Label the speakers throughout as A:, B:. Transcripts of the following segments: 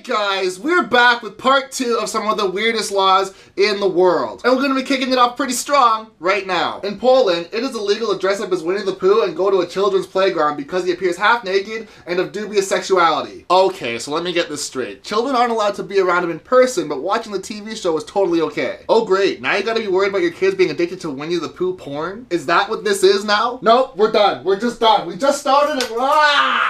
A: Alright guys, we're back with part 2 of some of the weirdest laws in the world. And we're going to be kicking it off pretty strong right now. In Poland, it is illegal to dress up as Winnie the Pooh and go to a children's playground because he appears half naked and of dubious sexuality. Okay, so let me get this straight. Children aren't allowed to be around him in person, but watching the TV show is totally okay. Oh great, now you gotta be worried about your kids being addicted to Winnie the Pooh porn? Is that what this is now? Nope, we're done. We're just done. We just started and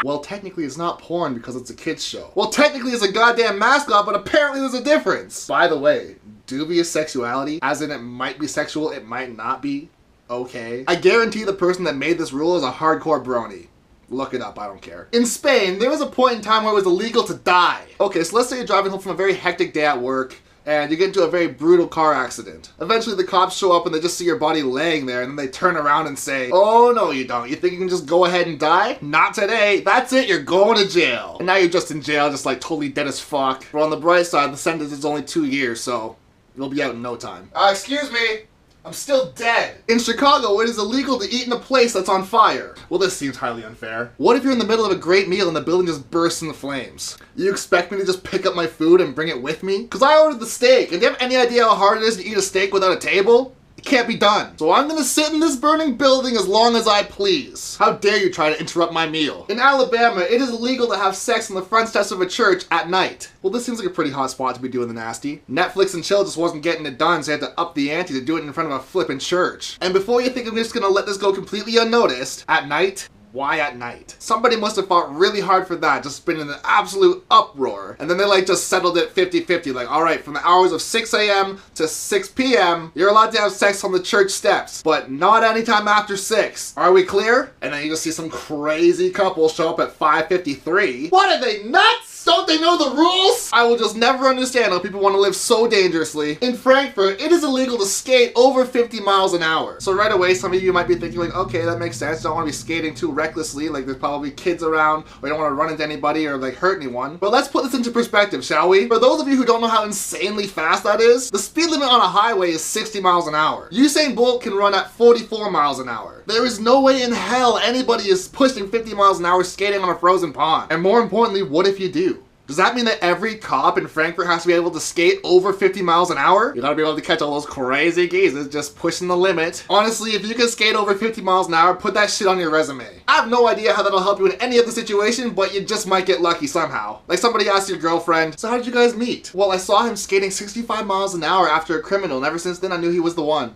A: Well, technically it's not porn because it's a kid's show. Well, technically it's a goddamn mascot, but apparently there's a difference. By the way, dubious sexuality, as in it might be sexual, it might not be. Okay. I guarantee the person that made this rule is a hardcore brony. Look it up, I don't care. In Spain, there was a point in time where it was illegal to die. Okay, so let's say you're driving home from a very hectic day at work, and you get into a very brutal car accident. Eventually the cops show up and they just see your body laying there, and then they turn around and say, oh no you don't, you think you can just go ahead and die? Not today, that's it, you're going to jail. And now you're just in jail, just like totally dead as fuck. But on the bright side, the sentence is only 2 years, so you'll be out in no time. Excuse me, I'm still dead. In Chicago, it is illegal to eat in a place that's on fire. Well, this seems highly unfair. What if you're in the middle of a great meal and the building just bursts into flames? You expect me to just pick up my food and bring it with me? Because I ordered the steak, and do you have any idea how hard it is to eat a steak without a table? It can't be done. So I'm gonna sit in this burning building as long as I please. How dare you try to interrupt my meal? In Alabama, it is illegal to have sex on the front steps of a church at night. Well, this seems like a pretty hot spot to be doing the nasty. Netflix and chill just wasn't getting it done, so you had to up the ante to do it in front of a flippin' church. And before you think I'm just gonna let this go completely unnoticed, at night, why at night? Somebody must have fought really hard for that, just been in an absolute uproar. And then they like just settled it 50-50, like, alright, from the hours of 6 a.m. to 6 p.m., you're allowed to have sex on the church steps, but not anytime after 6. Are we clear? And then you just see some crazy couple show up at 5:53. What are they, nuts? Don't they know the rules? I will just never understand how people want to live so dangerously. In Frankfurt, it is illegal to skate over 50 miles an hour. So right away, some of you might be thinking like, okay, that makes sense. Don't want to be skating too recklessly, like there's probably kids around, or you don't want to run into anybody or like hurt anyone. But let's put this into perspective, shall we? For those of you who don't know how insanely fast that is, the speed limit on a highway is 60 miles an hour. Usain Bolt can run at 44 miles an hour. There is no way in hell anybody is pushing 50 miles an hour skating on a frozen pond. And more importantly, what if you do? Does that mean that every cop in Frankfurt has to be able to skate over 50 miles an hour? You gotta be able to catch all those crazy geezers just pushing the limit. Honestly, if you can skate over 50 miles an hour, put that shit on your resume. I have no idea how that'll help you in any other situation, but you just might get lucky somehow. Like somebody asked your girlfriend, so how did you guys meet? Well, I saw him skating 65 miles an hour after a criminal, and ever since then I knew he was the one.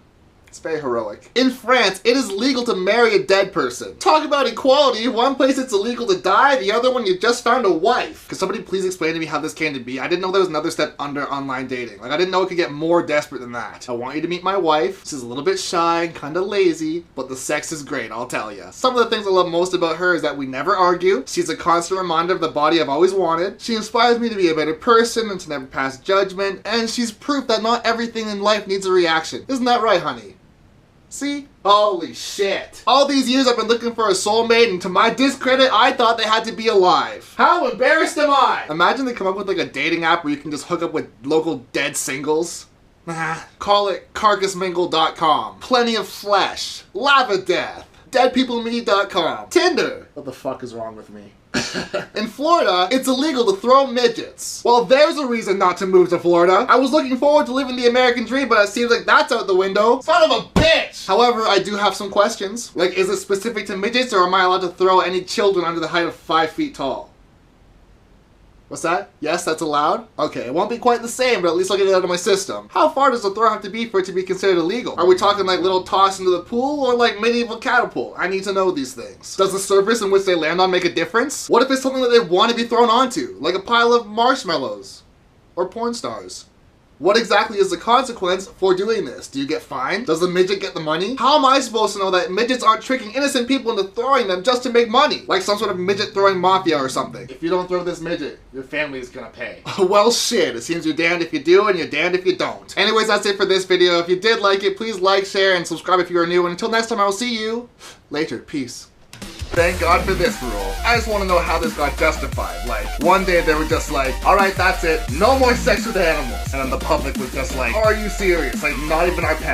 A: It's very heroic. In France, it is legal to marry a dead person. Talk about equality. One place it's illegal to die, the other one you just found a wife. Could somebody please explain to me how this came to be? I didn't know there was another step under online dating. Like, I didn't know it could get more desperate than that. I want you to meet my wife. She's a little bit shy and kind of lazy, but the sex is great, I'll tell you. Some of the things I love most about her is that we never argue. She's a constant reminder of the body I've always wanted. She inspires me to be a better person and to never pass judgment. And she's proof that not everything in life needs a reaction. Isn't that right, honey? See? Holy shit. All these years I've been looking for a soulmate, and to my discredit, I thought they had to be alive. How embarrassed am I? Imagine they come up with like a dating app where you can just hook up with local dead singles. Call it carcassmingle.com. Plenty of flesh. Lava death. Deadpeoplemeet.com. Tinder. What the fuck is wrong with me? In Florida, it's illegal to throw midgets. Well, there's a reason not to move to Florida. I was looking forward to living the American dream, but it seems like that's out the window. Son of a bitch! However, I do have some questions. Like, is it specific to midgets, or am I allowed to throw any children under the height of 5 feet tall? What's that? Yes, that's allowed? Okay, it won't be quite the same, but at least I'll get it out of my system. How far does the throw have to be for it to be considered illegal? Are we talking like little toss into the pool or like medieval catapult? I need to know these things. Does the surface in which they land on make a difference? What if it's something that they want to be thrown onto? Like a pile of marshmallows? Or porn stars? What exactly is the consequence for doing this? Do you get fined? Does the midget get the money? How am I supposed to know that midgets aren't tricking innocent people into throwing them just to make money? Like some sort of midget throwing mafia or something. If you don't throw this midget, your family is gonna pay. Well shit, it seems you're damned if you do and you're damned if you don't. Anyways, that's it for this video. If you did like it, please like, share, and subscribe if you are new. And until next time, I will see you later. Peace. Thank God for this rule. I just want to know how this got justified. Like, one day they were just like, alright, that's it. No more sex with animals. And then the public was just like, are you serious? Like, not even our pets.